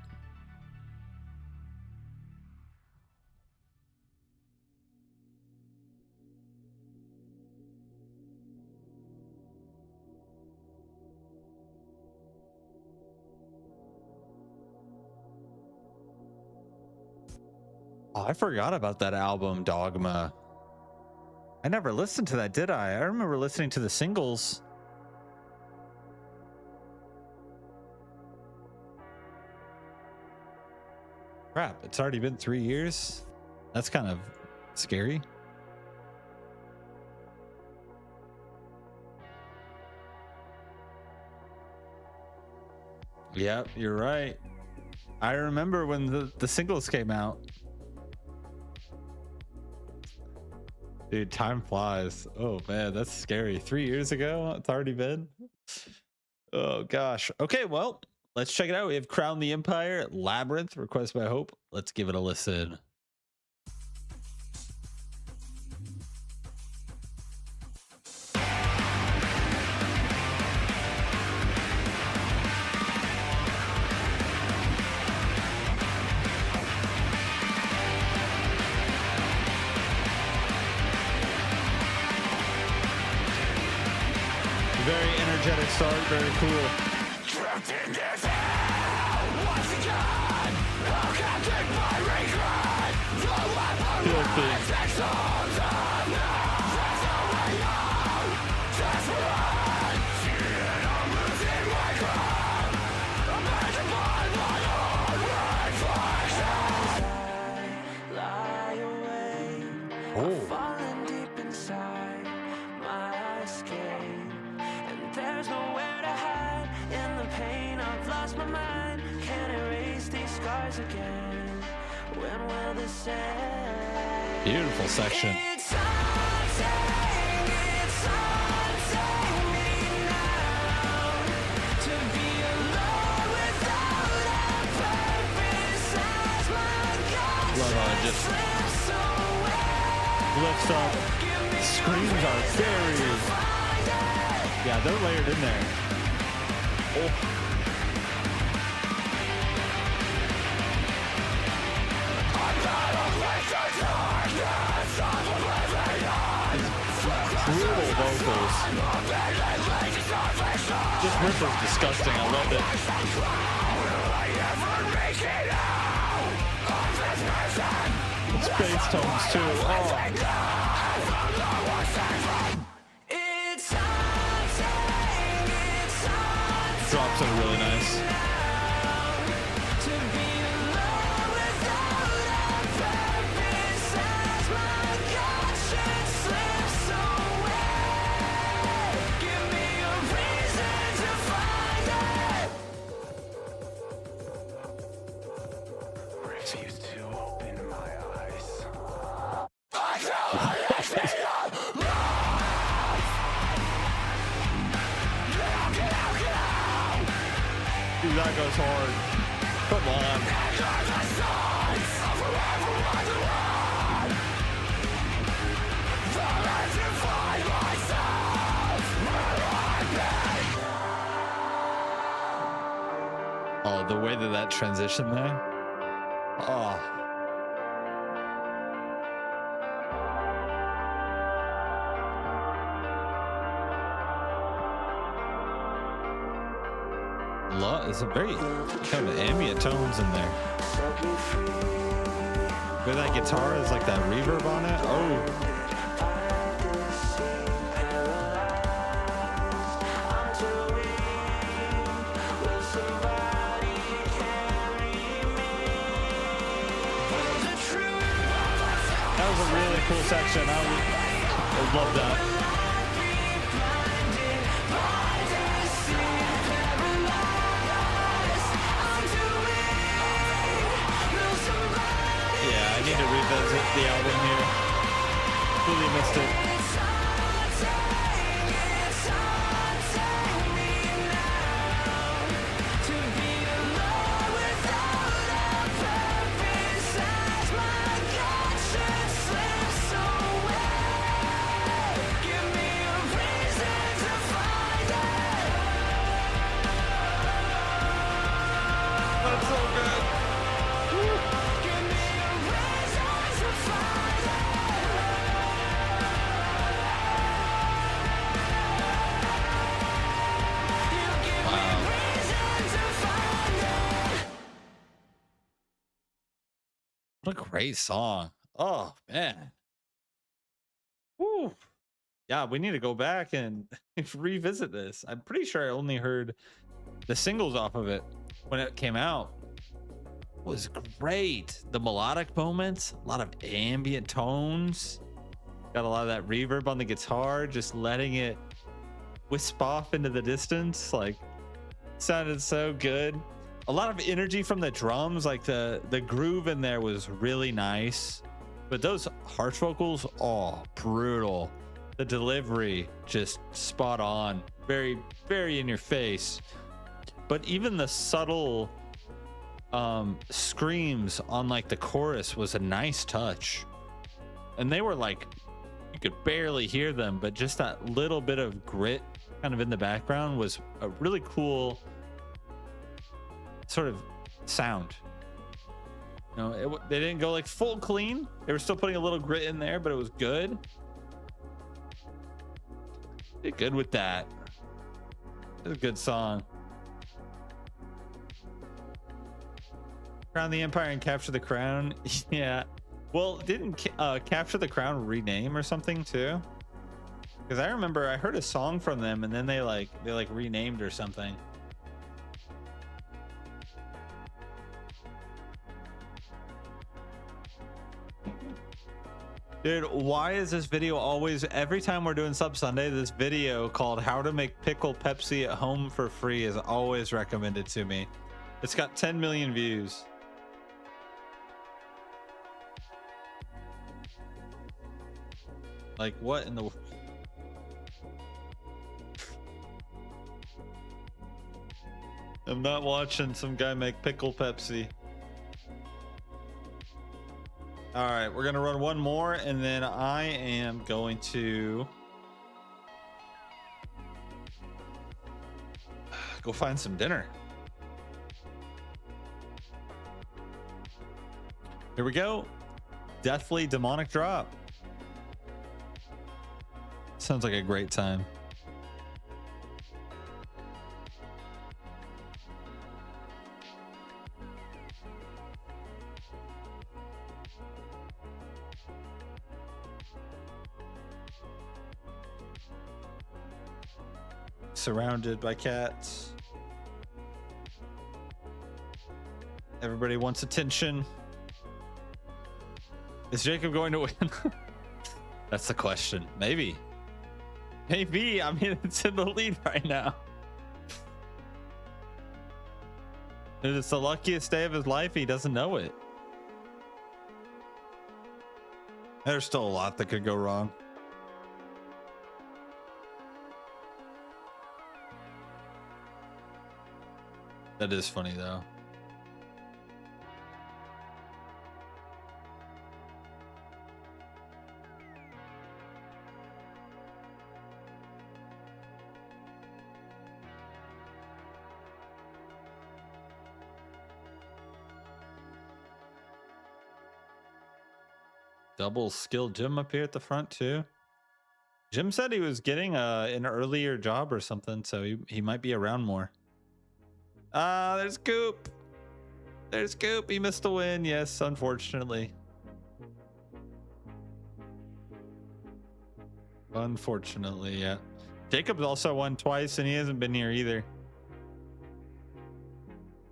Speaker 1: Oh, I forgot about that album, Dogma. I never listened to that, did I? I remember listening to the singles. Crap, it's already been 3 years. That's kind of scary. Yep, you're right. I remember when the singles came out. Dude, time flies. Oh man, that's scary. 3 years ago, it's already been. Oh gosh. Okay, well, let's check it out. We have Crown the Empire, Labyrinth, requested by Hope. Let's give it a listen. Very energetic start, very cool. Filthy.
Speaker 3: Lie awake,
Speaker 1: Oh.
Speaker 3: falling deep inside my escape, and there's nowhere to hide. In the pain, I've lost my mind. Can't erase these scars again. When will this end?
Speaker 1: Beautiful section.
Speaker 3: It's haunting me now to be alone without a purpose as my God
Speaker 1: Love how it just
Speaker 3: slips away.
Speaker 1: lifts up. Screams are very, yeah, they're layered in there. Oh. Brutal vocals. This riff is disgusting. I love it. It's bass tones too. Oh.
Speaker 3: It's haunting
Speaker 1: Drops are really nice.
Speaker 3: to be alone without a purpose as my conscience slips away. Give me a reason to find it. Refuse to open my eyes.
Speaker 1: Dude, that goes hard. Come on. Oh, the way that transition there. Oh. There's a very kind of ambient tones in there. Where that guitar is like that reverb on it. Oh. That was a really cool section. I would love that. Yeah, I need to revisit the album here. Really missed it. That's so good. What a great song. Oh, man. Woo. Yeah, we need to go back and revisit this. I'm pretty sure I only heard the singles off of it when it came out. It was great. The melodic moments, a lot of ambient tones. Got a lot of that reverb on the guitar, just letting it wisp off into the distance. Like, sounded so good. A lot of energy from the drums, like the groove in there was really nice. But those harsh vocals, oh, brutal. The delivery, just spot on. Very, very in your face. But even the subtle screams on like the chorus was a nice touch. And they were like, you could barely hear them, but just that little bit of grit kind of in the background was a really cool sort of sound. You know, they didn't go like full clean. They were still putting a little grit in there, but it was good. Did good with that. It's a good song. Crown the Empire and Capture the Crown. Yeah. Well, didn't Capture the Crown rename or something too? Because I remember I heard a song from them and then they renamed or something. Dude, why is this video always, every time we're doing Sub Sunday, this video called How to Make Pickle Pepsi at Home for Free is always recommended to me. It's got 10 million views. Like, what in the... I'm not watching some guy make pickle Pepsi. All right, we're gonna run one more and then I am going to go find some dinner. Here we go. Deathly Demonic Drop. Sounds like a great time. Surrounded by cats. Everybody wants attention. Is Jacob going to win? That's the question. Maybe. Maybe. I mean, it's in the lead right now. It's the luckiest day of his life. He doesn't know it. There's still a lot that could go wrong. That is funny though. Double skill Jim up here at the front too. Jim said he was getting an earlier job or something, so he might be around more. There's Coop. There's Coop. He missed a win. Yes, unfortunately. Unfortunately, yeah. Jacob's also won twice, and he hasn't been here either.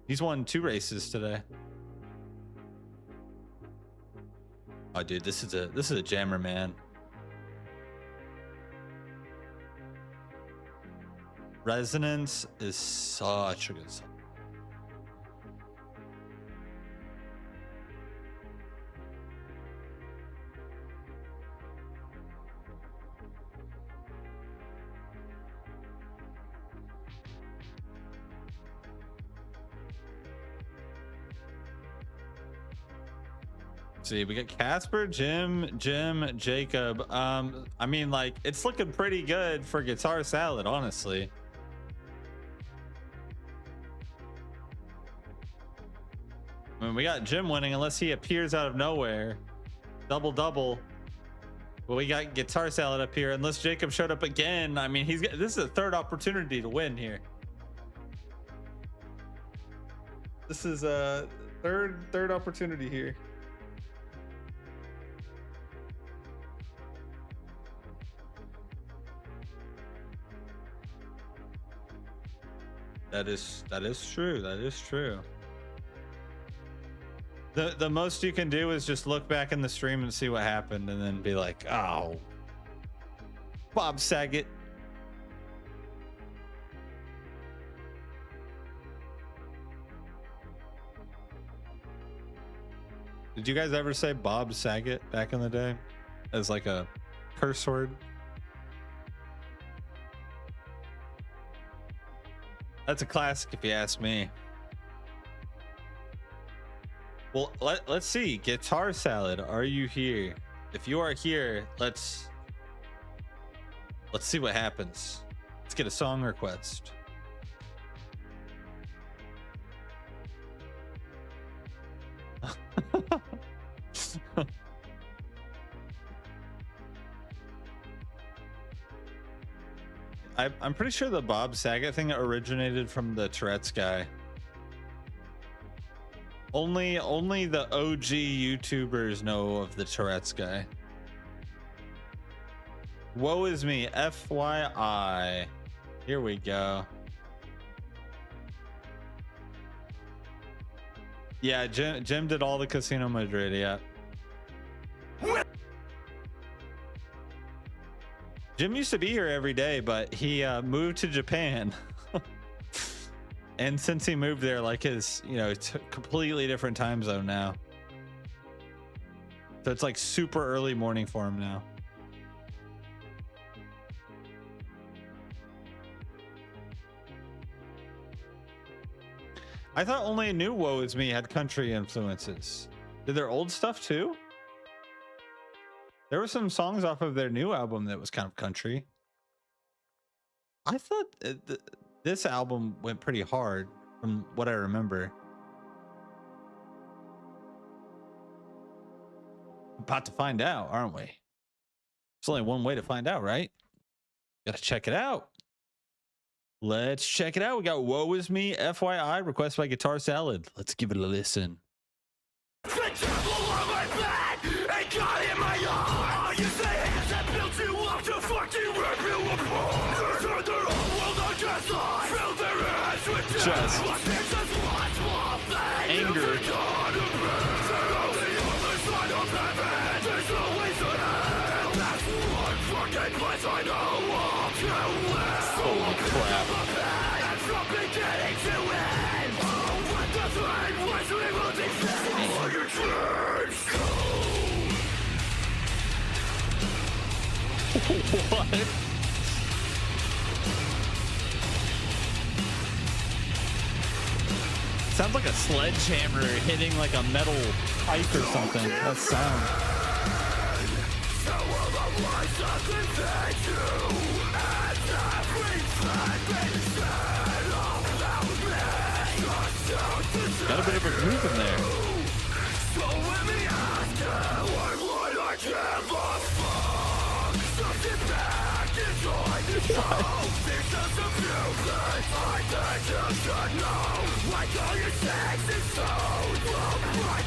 Speaker 1: He's won 2 races today. Oh, dude, this is a jammer, man. Resonance is such a good song. See, we got Casper, Jim, Jacob. I mean, like, it's looking pretty good for Guitar Salad, honestly. I mean, we got Jim winning unless he appears out of nowhere. Double. Well, we got Guitar Salad up here unless Jacob showed up again. I mean, this is a third opportunity to win here. This is a third opportunity here. That is true. That is true. The most you can do is just look back in the stream and see what happened and then be like, oh, Bob Saget. Did you guys ever say Bob Saget back in the day as like a curse word? That's a classic if you ask me. Well, let's see. Guitar Salad, are you here? If you are here, let's see what happens. Let's get a song request. I'm pretty sure the Bob Saget thing originated from the Tourette's guy. Only the OG YouTubers know of the Tourette's guy. Woe is me, FYI. Here we go. Yeah, Jim did all the Casino Madrid, yeah. Jim used to be here every day, but he moved to Japan. And since he moved there, like his, it's a completely different time zone now. So it's like super early morning for him now. I thought only New Woe Is Me had country influences. Did their old stuff too? There were some songs off of their new album that was kind of country. I thought this album went pretty hard from what I remember. About to find out, aren't we? There's only one way to find out, right? Gotta check it out. Let's check it out. We got Woe Is Me, FYI, request by Guitar Salad. Let's give it a listen. Just anger. Holy crap. What? Sounds like a sledgehammer hitting like a metal pipe or something. That sound. Got a bit of a groove in there.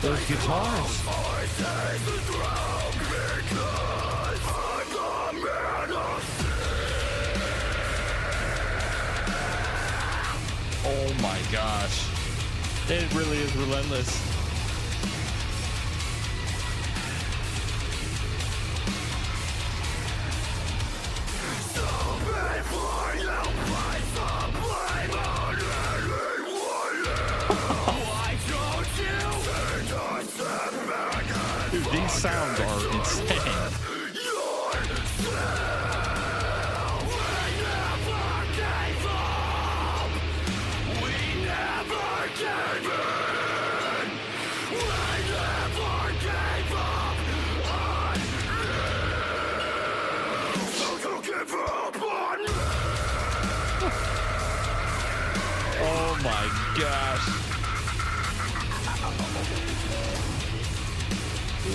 Speaker 1: Those guitars. Oh my gosh. It really is relentless. Dude, these sounds are insane. Oh my gosh.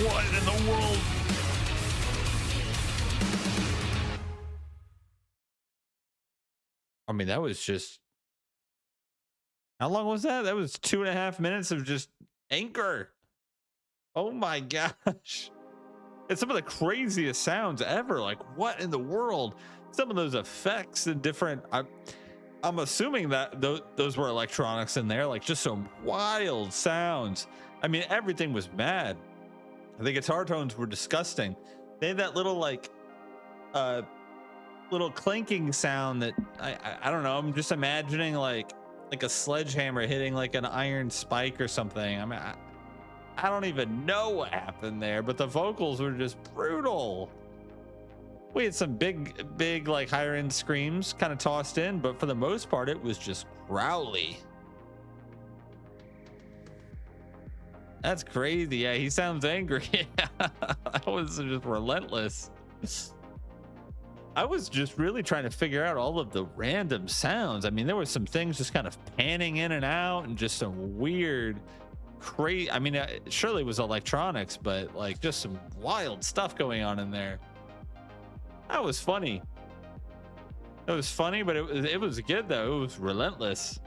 Speaker 1: What in the world? I mean, that was just... How long was that? That was 2.5 minutes of just anchor. Oh my gosh. It's some of the craziest sounds ever. Like, what in the world? Some of those effects and different... I'm assuming that those were electronics in there, like just some wild sounds. I mean, everything was mad. The guitar tones were disgusting. They had that little like little clinking sound that I don't know. I'm just imagining like a sledgehammer hitting like an iron spike or something. I mean, I don't even know what happened there, but the vocals were just brutal. We had some big like higher end screams kind of tossed in, but for the most part, it was just growly. That's crazy. Yeah, he sounds angry. That was just relentless. I was just really trying to figure out all of the random sounds. I mean, there were some things just kind of panning in and out and just some weird, crazy. I mean, surely it was electronics, but like just some wild stuff going on in there. That was funny. It was funny, but it was good though. It was relentless.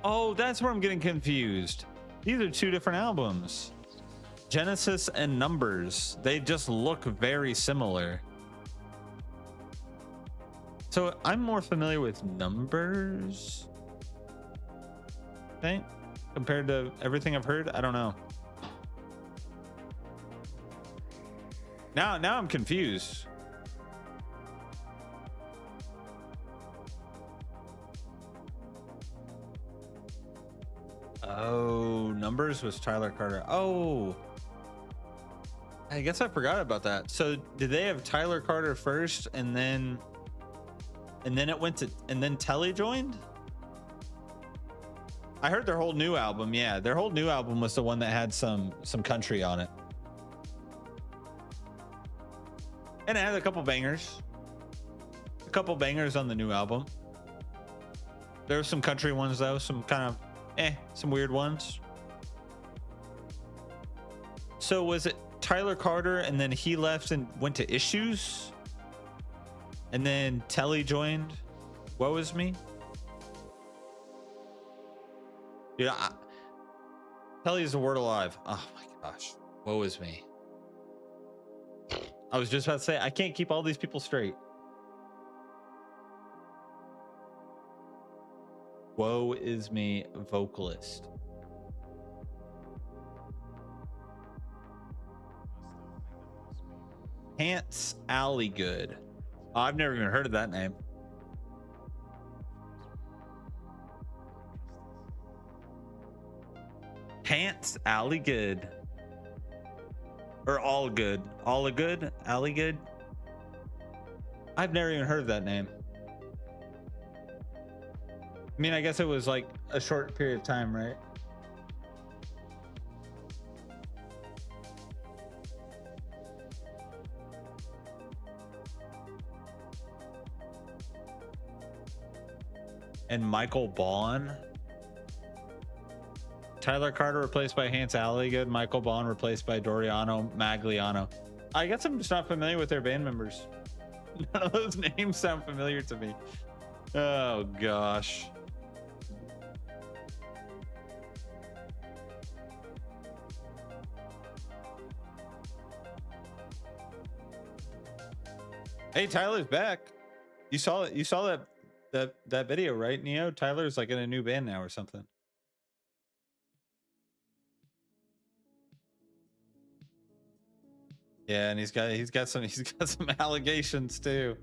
Speaker 1: Oh, that's where I'm getting confused. These are two different albums. Genesis and Numbers. They just look very similar. So I'm more familiar with Numbers, I think, compared to everything I've heard. I don't know. Now I'm confused. Oh, Numbers was Tyler Carter. Oh, I guess I forgot about that. So did they have Tyler Carter first and then it went to, and then Telly joined? I heard their whole new album. Yeah, their whole new album was the one that had some country on it. And it had a couple bangers. A couple bangers on the new album. There were some country ones though, some kind of some weird ones. So was it Tyler Carter and then he left and went to Issues? And then Telly joined Woe Is Me? Dude, Telly is the word alive. Oh my gosh. Woe Is Me. I was just about to say, I can't keep all these people straight. Woe Is Me vocalist. Hance Alleygood. Oh, I've never even heard of that name. Hance Alleygood. Or All Good. All a Good? Alleygood? I've never even heard of that name. I mean, I guess it was like a short period of time, right? And Michael Bond. Tyler Carter replaced by Hance Alleygood. Michael Bond replaced by Doriano Magliano. I guess I'm just not familiar with their band members. None of those names sound familiar to me. Oh gosh. Hey, Tyler's back. You saw it. You saw that video, right, Neo? Tyler's like in a new band now or something. Yeah, and he's got some allegations too.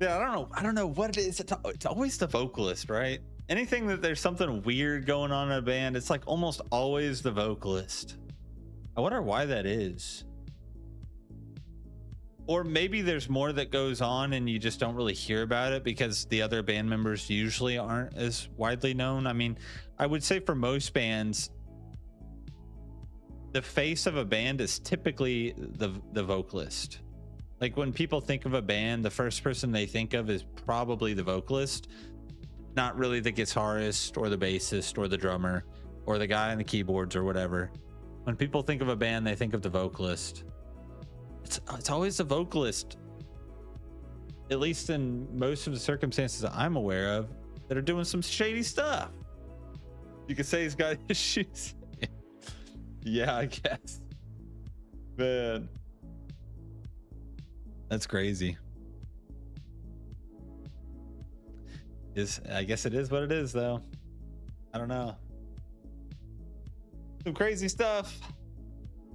Speaker 1: Yeah, I don't know what it is. It's always the vocalist, right? Anything that there's something weird going on in a band, it's like almost always the vocalist. I wonder why that is. Or maybe there's more that goes on and you just don't really hear about it because the other band members usually aren't as widely known. I mean, I would say for most bands, the face of a band is typically the vocalist. Like when people think of a band, the first person they think of is probably the vocalist, not really the guitarist or the bassist or the drummer or the guy on the keyboards or whatever. When people think of a band, they think of the vocalist. It's always the vocalist, at least in most of the circumstances that I'm aware of, that are doing some shady stuff. You could say he's got issues. Yeah, I guess. Man, that's crazy. I guess it is what it is, though. I don't know. Some crazy stuff.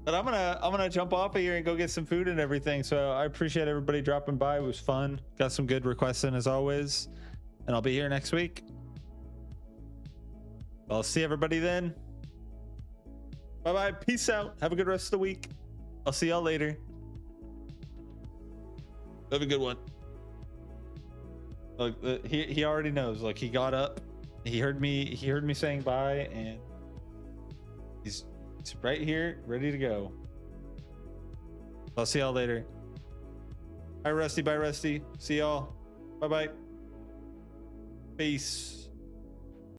Speaker 1: But I'm gonna jump off of here and go get some food and everything. So I appreciate everybody dropping by. It was fun. Got some good requests in as always. And I'll be here next week. I'll see everybody then. Bye-bye. Peace out. Have a good rest of the week. I'll see y'all later. Have a good one. Look, he already knows. Like, he got up. He heard me saying bye, and he's right here, ready to go. I'll see y'all later. Hi, Rusty. Bye, Rusty. See y'all. Bye-bye. Peace.